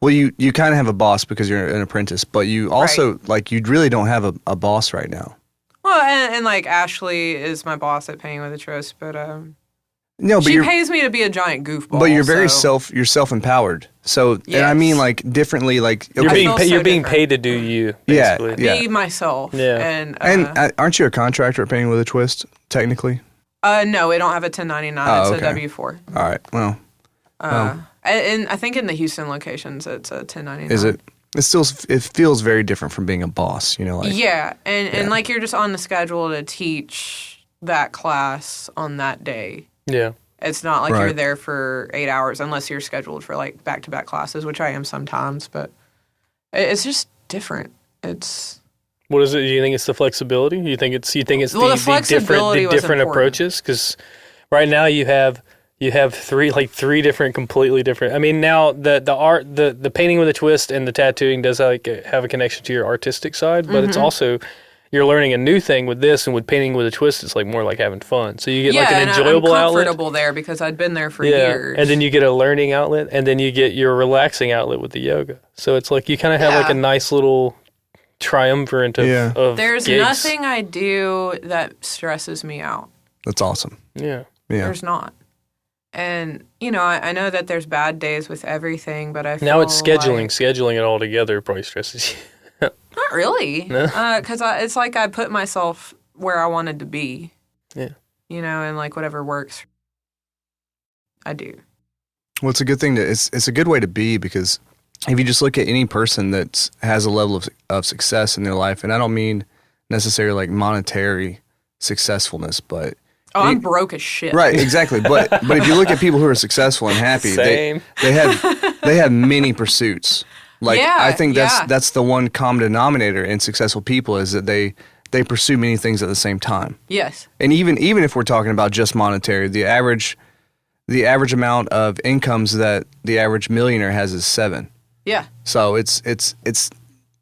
Well, you kind of have a boss because you're an apprentice, but you also, you really don't have a boss right now. Well, and Ashley is my boss at Painting with a Twist, but no, but she pays me to be a giant goofball. But you're very self-empowered. So, yes. and I mean, differently, You're being paid to do you, basically. Yeah. Be myself. Yeah. And aren't you a contractor at Painting with a Twist, technically? No, we don't have a 1099. It's a W-4. All right, well. And I think in the Houston locations, it's a 1099. Is it? It feels very different from being a boss, Yeah, and you're just on the schedule to teach that class on that day. Yeah. It's not like you're there for 8 hours unless you're scheduled for back-to-back classes, which I am sometimes, but it's just different. It's... What is it? Do you think it's the flexibility? You think it's the different approaches? Because right now you have three different, completely different. I mean, now the art, the painting with a twist and the tattooing does have a connection to your artistic side, but it's also you're learning a new thing with this, and with painting with a twist, it's like more like having fun. So you get like an and enjoyable I'm outlet. comfortable there because I'd been there for years. And then you get a learning outlet, and then you get your relaxing outlet with the yoga. So it's like you kind of have like a nice little triumvirate of There's gigs. nothing I do that stresses me out. That's awesome. Yeah. There's not. And, I know that there's bad days with everything, but I feel Now it's scheduling. like, Scheduling it all together probably stresses you. not really. No? Because it's like I put myself where I wanted to be. Yeah. And like whatever works, I do. Well, it's a good thing it's a good way to be, because if you just look at any person that has a level of success in their life, and I don't mean necessarily like monetary successfulness, but I'm broke as shit. right, exactly. But if you look at people who are successful and happy, Same. they have many pursuits. Like I think that's the one common denominator in successful people, is that they pursue many things at the same time. Yes. And even if we're talking about just monetary, the average amount of incomes that the average millionaire has is 7. Yeah. So it's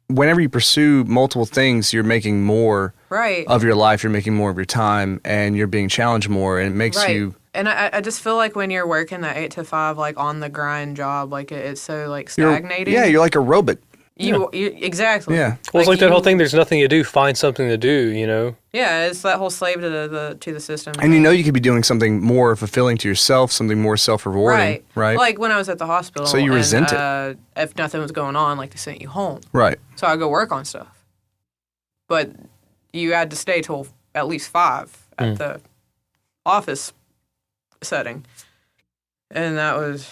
whenever you pursue multiple things, you're making more of your life, you're making more of your time, and you're being challenged more, and it makes you. And I just feel like when you're working that 8 to 5, like on the grind job, like it's so like stagnating. You're like a robot. You exactly. Yeah. Well, it's like that whole thing. There's nothing to do. Find something to do. Yeah, it's that whole slave to the system. And you could be doing something more fulfilling to yourself, something more self-rewarding, right? Like when I was at the hospital. So you resent it. If nothing was going on, like they sent you home. Right. So I go work on stuff. But you had to stay till at least 5 at the office setting. And that was,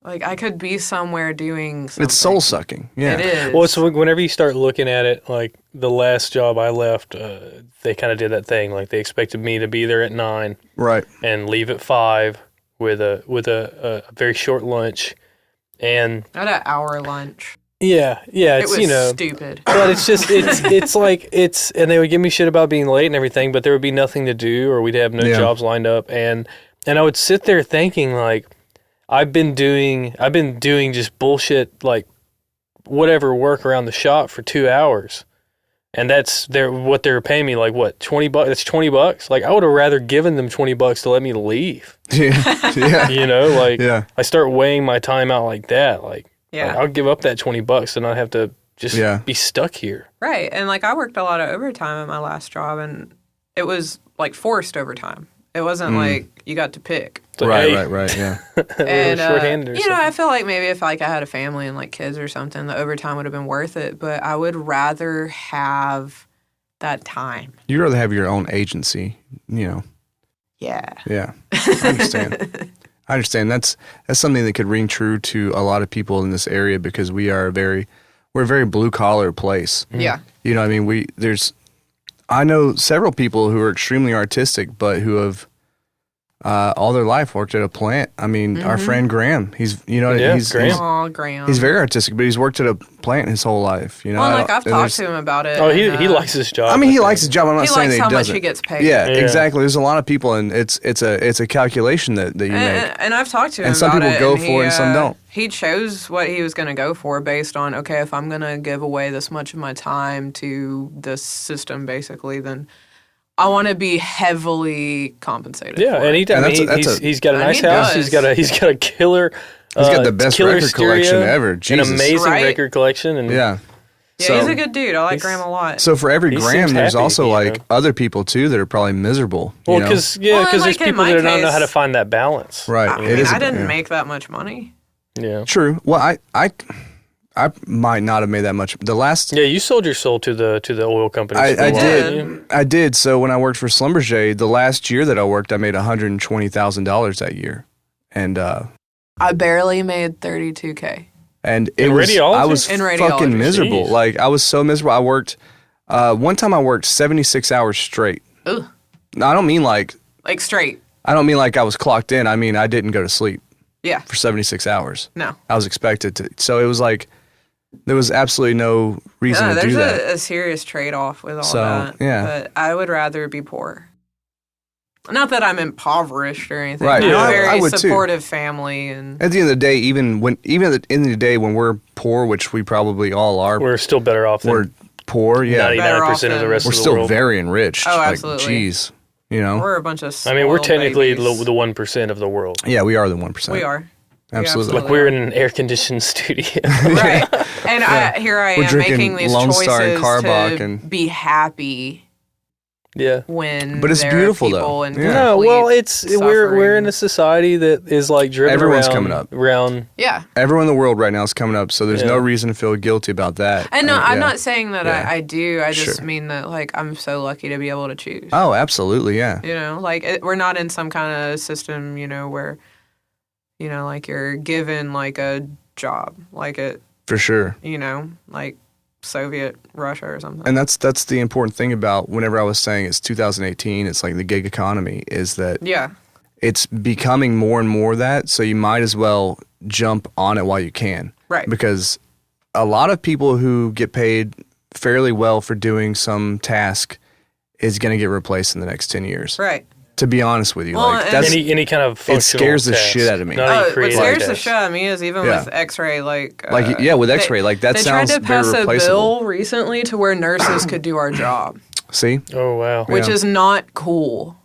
like, I could be somewhere doing something. It's soul-sucking. Yeah. It is. Well, so whenever you start looking at it, like the last job I left, they kind of did that thing. Like they expected me to be there at 9, right, and leave at 5 with a very short lunch, and I had an hour lunch. Yeah, it's it was stupid. But it's just it's like and they would give me shit about being late and everything, but there would be nothing to do, or we'd have no jobs lined up, and I would sit there thinking like, I've been doing just bullshit, like whatever work around the shop for 2 hours, and that's what they were paying me, like what, $20? That's $20. Like I would have rather given them $20 to let me leave. Yeah. I start weighing my time out like that, like. Yeah. Like, I'll give up that $20 and I have to just be stuck here. Right. And like I worked a lot of overtime at my last job, and it was like forced overtime. It wasn't like you got to pick. Like, right, yeah. And shorthanded or something. I feel like maybe if like I had a family and like kids or something, the overtime would have been worth it, but I would rather have that time. You'd rather have your own agency, Yeah. Yeah. I understand. I understand. That's something that could ring true to a lot of people in this area, because we're a very blue collar place. Yeah. You know what I mean? I know several people who are extremely artistic, but who have all their life worked at a plant. I mean, our friend Graham, he's Graham. He's very artistic, but he's worked at a plant his whole life. Well, like I've talked to him about it. Oh, he likes his job. I mean, he likes his job. I'm not saying that he doesn't. He likes how much he gets paid. Yeah, exactly. There's a lot of people, and it's a calculation that you make. And I've talked to him and some about people it, go and for it, and some don't. He chose what he was going to go for based on, okay, if I'm going to give away this much of my time to this system, basically, then I want to be heavily compensated. Yeah, for and it. he's got a nice he house. does. He's got a killer. He's got the best killer record collection ever. Jesus. An amazing record collection. And yeah. Yeah, he's a good dude. I like Graham a lot. So for every He Graham, seems there's happy, also like other people too that are probably miserable. Well, because there's like in people my that don't know how to case- find that balance. Right. I mean, I didn't make that much money. Yeah. True. Well, I might not have made that much. The last. Yeah, you sold your soul to the oil company. I did. I did. So when I worked for Schlumberger, the last year that I worked, I made $120,000 that year, and I barely made $32K. And In radiology? I was In radiology. fucking miserable. Jeez. Like I was so miserable. I worked. One time I worked 76 hours straight. Ugh. No, I don't mean like Straight. I don't mean like I was clocked in. I mean I didn't go to sleep Yeah. for 76 hours. No. I was expected to. So it was like there was absolutely no reason to do that. There's a serious trade-off with all So, that. yeah. But I would rather be poor. Not that I'm impoverished or anything. Right. I have No, a I very would too. supportive family. And At the end of the day, even at the end of the day when we're poor, which we probably all are, We're still better off we're than poor, yeah. 99% of the rest We're of the still world. very enriched. Oh, Like, absolutely. geez, you know? We're a bunch of I mean, we're spoiled technically babies. the 1% of the world. Yeah, we are the 1%. We are. We Absolutely. Like we're in an air-conditioned studio. Right. And here I We're am drinking making these Lone Star and choices Carbach to and- be happy Yeah. when But it's there beautiful, are people though. in Yeah. No, complete well, we're in a suffering. society that is like driven Everyone's around, coming up. around. Yeah. Everyone in the world right now is coming up, so there's Yeah. no reason to feel guilty about that. And no, I'm yeah. not saying that Yeah. I do. I just Sure. mean that, like, I'm so lucky to be able to choose. Oh, absolutely, yeah. You know, like, we're not in some kind of system, where, like, you're given, like, a job. Like, For sure. like Soviet Russia or something. And that's the important thing about whenever I was saying it's 2018, it's like the gig economy, is that Yeah. it's becoming more and more that, so you might as well jump on it while you can. Right. Because a lot of people who get paid fairly well for doing some task is going to get replaced in the next 10 years. Right. To be honest with you. Well, like and- that's Any kind of functional scares the task. shit out of me. Not any What creative scares the task. shit out of me is even Yeah. with X-ray, like with X-ray, like that they sounds tried to very pass a replaceable. bill recently to where nurses could do our job, See? Oh wow. which Yeah. is not cool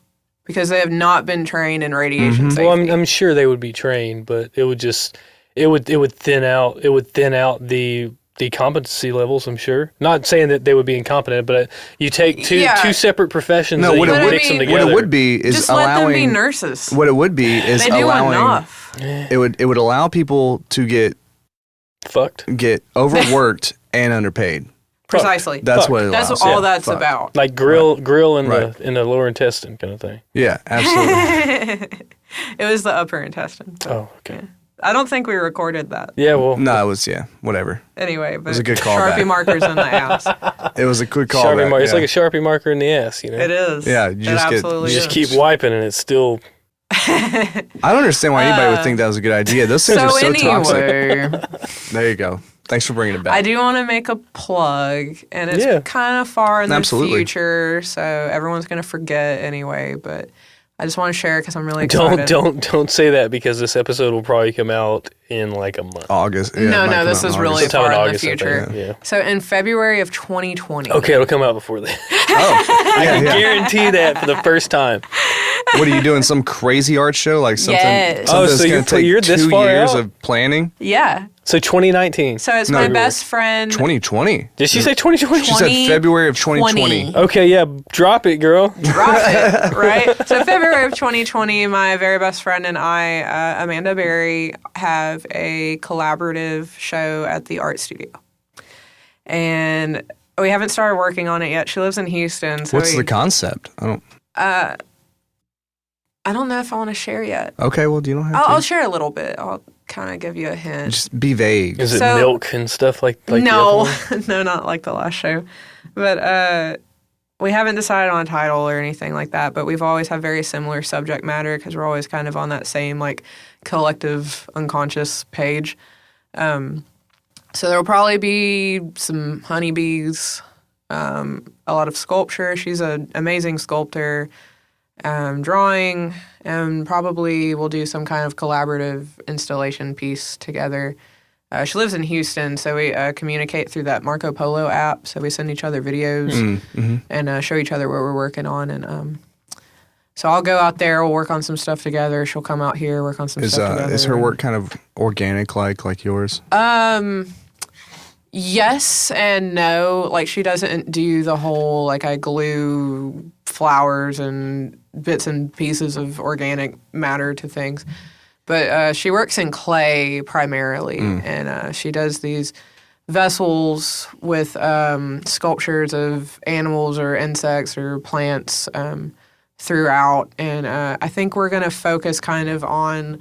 because they have not been trained in radiation safety. Well, I'm sure they would be trained, but it would thin out the competency levels. I'm sure. Not saying that they would be incompetent, but you take two separate professions No, and what you it mix would- them What together. it would be is Just let them allowing be nurses. What it would be is They do allowing enough. it would allow people to get Fucked. overworked and underpaid. Precisely. That's Fuck. what it allows. That's all Yeah, that's fuck. about. Like grill in Right. the lower intestine kind of thing. Yeah, absolutely. It was the upper intestine. but, Oh, okay. yeah. I don't think we recorded that. Yeah, well, No, it was Anyway, whatever. but was a good Sharpie callback. markers in the ass. It was a quick Sharpie callback. marker. It's yeah. like a Sharpie marker in the ass, you know. It is. Yeah, you It just get- absolutely You just is. keep wiping, and it's still. I don't understand why anybody would think that was a good idea. Those things are so toxic. anyway, There you go. Thanks for bringing it back. I do want to make a plug, and it's Yeah. kind of far in Absolutely. the future, so everyone's going to forget anyway, but I just want to share it because I'm really Don't excited. don't say that because this episode will probably come out in like a month. August. Yeah, it No, might come this out in is really August. Sometime in far in the August, I think, future. yeah. So in February of 2020. Okay, it'll come out before then. Oh, I yeah, can yeah. guarantee that for the first time. What are you doing? Some crazy art show? Like something? Yes. Oh, Something so that's going to take you're this 2 far years out? of planning? Yeah. So 2019. So it's No, my you best friend. 2020. Did she say 2020? She said February of 2020. Okay, yeah, drop it, girl. Drop it, right? So February of 2020, my very best friend and I, Amanda Berry, have a collaborative show at the art studio. And we haven't started working on it yet. She lives in Houston. So What's the concept? I don't know if I want to share yet. Okay, well, you don't have I'll to. share a little bit. I'll kind of give you a hint. Just be vague. Is it So- milk and stuff like the no, other one? no, not like the last show. But we haven't decided on a title or anything like that. But we've always had very similar subject matter because we're always kind of on that same like collective unconscious page. So there will probably be some honeybees, a lot of sculpture. She's an amazing sculptor. Drawing, and probably we'll do some kind of collaborative installation piece together. She lives in Houston, so we communicate through that Marco Polo app. So we send each other videos and show each other what we're working on. And so I'll go out there, we'll work on some stuff together. She'll come out here, work on some stuff together. Is her work kind of organic like yours? Yes and no. Like, she doesn't do the whole, like, I glue flowers and bits and pieces of organic matter to things. But she works in clay primarily, and she does these vessels with sculptures of animals or insects or plants throughout. And I think we're going to focus kind of on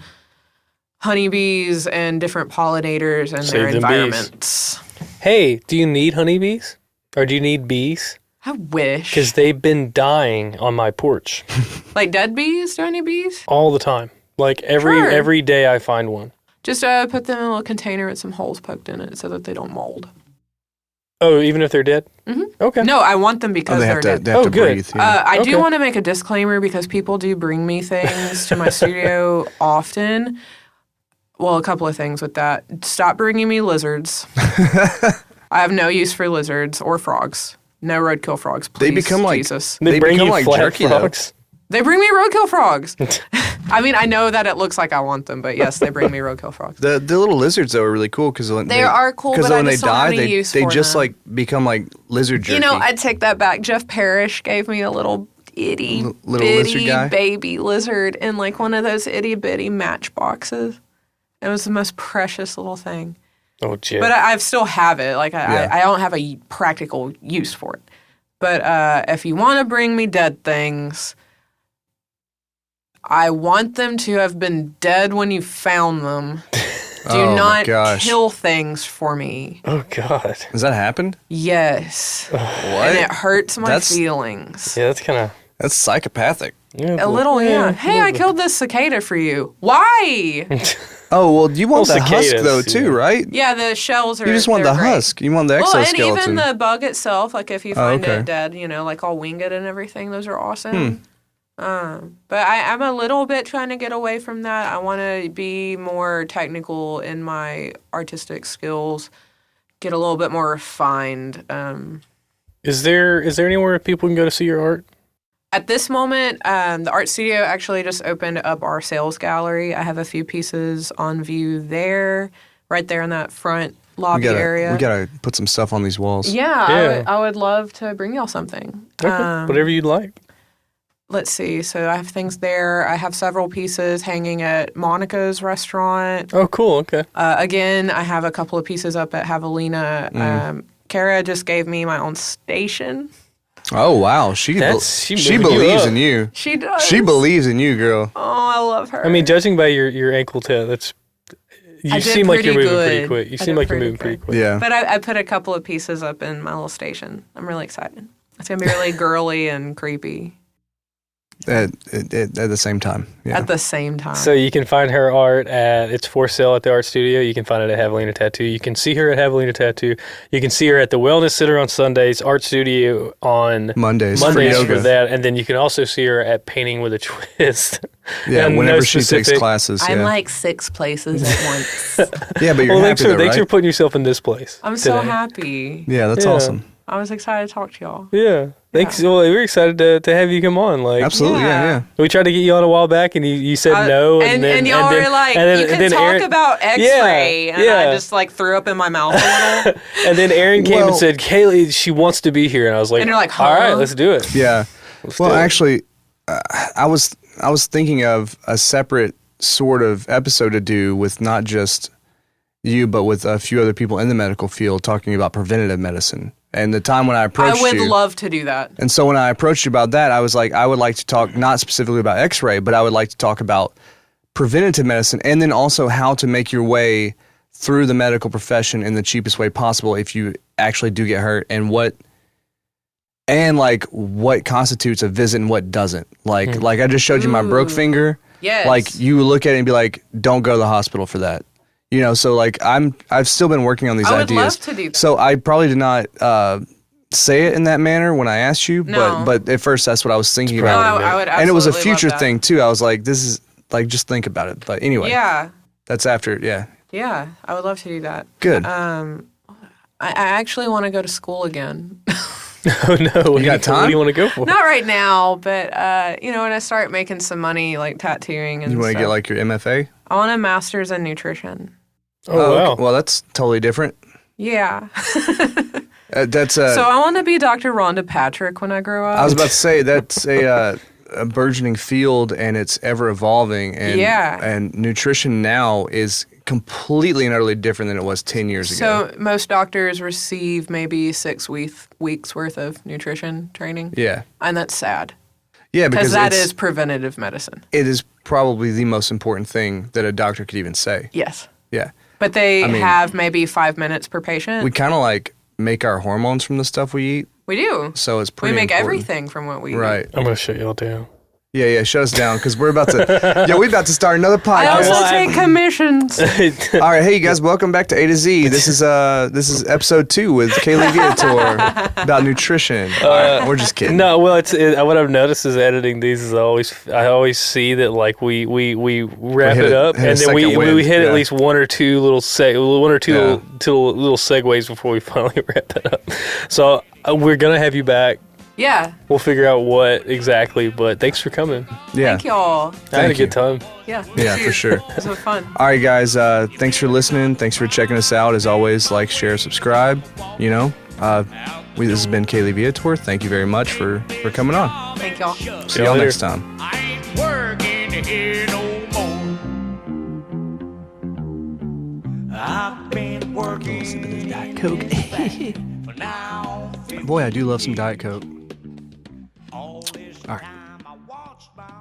honeybees and different pollinators and Save their them bees. environments. Hey, do you need honeybees? Or do you need bees? I wish. Because they've been dying on my porch Like dead bees, honeybees? all the time. Like Sure. every day I find one. Just put them in a little container with some holes poked in it so that they don't mold. Oh, even if they're dead? Mhm. Okay. No, I want them because they they're have to, dead. they have Oh, to good. breathe. Yeah. I Okay. do want to make a disclaimer because people do bring me things to my studio often. Well, a couple of things with that. Stop bringing me lizards. I have no use for lizards or frogs. No roadkill frogs, please. They become like Jesus. They bring become you like flat jerky frogs. They bring me roadkill frogs. I mean, I know that it looks like I want them, but yes, they bring me roadkill frogs. The little lizards though are really cool because They are cool, but I when just they don't have die, any they use they for just them. like become like lizard jerky. You know, I take that back. Jeff Parrish gave me a little itty Little lizard bitty guy? baby lizard in like one of those itty bitty matchboxes. It was the most precious little thing. Oh, Jeff. But I still have it. Like Yeah. I don't have a practical use for it. But if you want to bring me dead things, I want them to have been dead when you found them. Do Oh, my not gosh. kill things for me. Oh, God. Has that happened? Yes. What? And it hurts my That's- feelings. Yeah, that's kind of... That's psychopathic. Yeah, A little, yeah. Hey, I killed this cicada for you. Why? Oh well, you want Well, the husk cicadas, though too, yeah. right? Yeah, the shells are. You just want they're the great. husk. You want the Well, and exoskeleton. even the bug itself, like if you find okay. it dead, like all winged and everything, those are awesome. But I'm a little bit trying to get away from that. I want to be more technical in my artistic skills, get a little bit more refined. Is there anywhere people can go to see your art? At this moment, the art studio actually just opened up our sales gallery. I have a few pieces on view there, right there in that front lobby area. We gotta put some stuff on these walls. Yeah, Yeah. I would love to bring y'all something. Okay. Whatever you'd like. Let's see. So I have things there. I have several pieces hanging at Monica's restaurant. Oh, cool. Okay. Again, I have a couple of pieces up at Javelina. Kara just gave me my own station. Oh wow, she She moving you believes up. in you. She does. She believes in you, girl. Oh, I love her. I mean, judging by your ankle tat, that's... You I did seem like you're pretty moving pretty good. quick. You I seem did like you're pretty moving pretty good. quick. Yeah. But I put a couple of pieces up in my little station. I'm really excited. It's going to be really girly and creepy At the same time. Yeah. at the same time. So you can find her art it's for sale at the art studio. You can find it at Javelina Tattoo. You can see her at Javelina Tattoo. You can see her at the Wellness Center on Sundays, art studio on Mondays for yoga. that. And then you can also see her at Painting with a Twist. Yeah, And whenever no she takes specific- classes. I'm yeah. like 6 places at once. Yeah, but you're Well, happy thanks for right? putting yourself in this place. I'm so today. happy. Yeah, that's Yeah. awesome. I was excited to talk to y'all. Yeah. Thanks. Well, we're excited to have you come on. Like, Absolutely, yeah. we tried to get you on a while back, and you said no. And then, y'all then, were like, and then, you and can then talk Aaron, about X-ray. And I just like threw up in my mouth a little. And then Aaron came Well- and said, Kailee, she wants to be here. And I was like, And you're like, all right, huh? let's do it. Yeah. Let's Well, do it. actually, I was thinking of a separate sort of episode to do with not just you, but with a few other people in the medical field talking about preventative medicine. And the time when I approached I would you, love to do that. and so when I approached you about that, I was like, I would like to talk not specifically about X-ray, but I would like to talk about preventative medicine, and then also how to make your way through the medical profession in the cheapest way possible if you actually do get hurt, and what constitutes a visit and what doesn't. Like I just showed you my broke finger. Yes. Like you look at it and be like, don't go to the hospital for that. You know, so like I've still been working on these I would ideas. love to do that. So I probably did not say it in that manner when I asked you, No. but at first that's what I was thinking No, about. I would And it was a absolutely love future that. thing too. I was like, this is like, just think about it. But anyway, Yeah. that's after. Yeah, Yeah. I would love to do that. good. I actually want to go to school again. Oh, no. What, got time? What do you want to go for? Not right now, but when I start making some money, like tattooing and You want to stuff. get like your MFA? I want a master's in nutrition. Oh, wow. okay. Well, that's totally different. Yeah. That's So I want to be Dr. Rhonda Patrick when I grow up. I was about to say that's a burgeoning field, and it's ever evolving. And Yeah. and nutrition now is completely and utterly different than it was 10 years ago. So most doctors receive maybe 6 weeks worth of nutrition training. Yeah, And that's sad. yeah, Because because that it's- is preventative medicine. it is probably the most important thing that a doctor could even say. Yes. Yeah, But they mean- have maybe 5 minutes per patient. we kind of like make our hormones from the stuff we eat, We do. so it's We pretty. make important. everything from what we eat. Right. I'm going to shut y'all down. Yeah, shut us down because we're about to. Yeah, we're about to start another I podcast. also take commissions. All right, hey you guys, welcome back to A to Z. This is episode 2 with Kailee Viator about nutrition. We're just kidding. No, well, what I've noticed is editing these is I always see that like we wrap it up and then we hit at least one or two little little segues before we finally wrap it up. So we're gonna have you back. Yeah. We'll figure out what exactly, but thanks for coming. Yeah. Thank y'all. I had a good time. Yeah. Yeah, for sure. It was fun. All right, guys. Thanks for listening. Thanks for checking us out. As always, like, share, subscribe. You know, this has been Kailee Viator. Thank you very much for coming on. Thank y'all. See y'all next time. I ain't working here no more. I've been working Diet Coke. for now. Boy, I do love some Diet Coke. All right.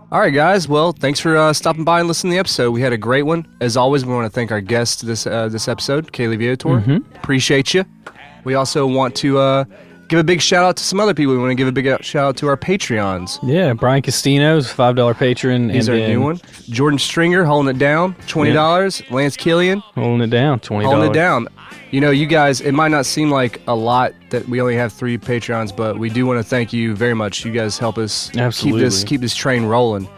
All right, guys. Well, thanks for stopping by and listening to the episode. We had a great one. As always, we want to thank our guest this episode, Kailee Viator. Appreciate you. We also want to give a big shout out to some other people. We want to give a big shout out to our Patreons. Yeah, Brian Castino's $5 patron. He's our new one. Jordan Stringer holding it down, $20. Yeah. Lance Killian holding it down, $20. Holding it down. You know, you guys, it might not seem like a lot that we only have 3 Patreons, but we do want to thank you very much. You guys help us keep this train rolling.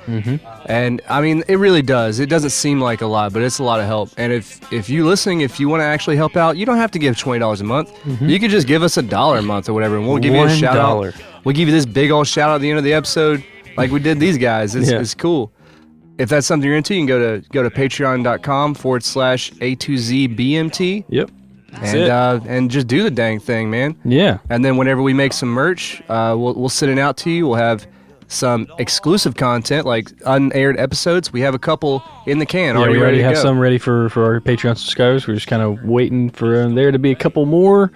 And I mean, it really does. It doesn't seem like a lot, but it's a lot of help. And if you listening, if you want to actually help out, you don't have to give $20 a month. You could just give us $1 a month or whatever, and we'll give you a shout out. We'll give you this big old shout out at the end of the episode, like we did these guys. It's cool. If that's something you're into, you can go to patreon.com/A2ZBMT. Yep. And just do the dang thing, man. Yeah. And then whenever we make some merch, we'll send it out to you. We'll have some exclusive content, like unaired episodes. We have a couple in the can already we already have to go. some ready for our Patreon subscribers. We're just kind of waiting for there to be a couple more,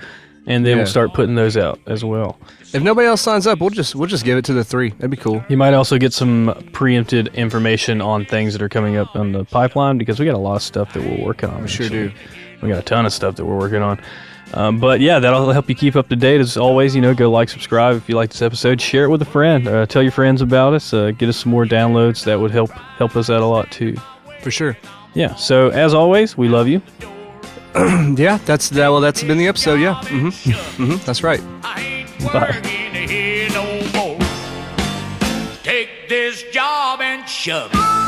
and then we'll start putting those out as well. If nobody else signs up, we'll just give it to the 3. That'd be cool. You might also get some preempted information on things that are coming up on the pipeline because we got a lot of stuff that we're working on. We sure do. We got a ton of stuff that we're working on. But yeah, that'll help you keep up to date. As always, go like, subscribe if you like this episode. Share it with a friend. Tell your friends about us. Get us some more downloads. That would help us out a lot too. For sure. Yeah. So as always, we love you. Yeah, that's been the episode. Yeah. That's right. I ain't Bye. working here no more. Take this job and shove it.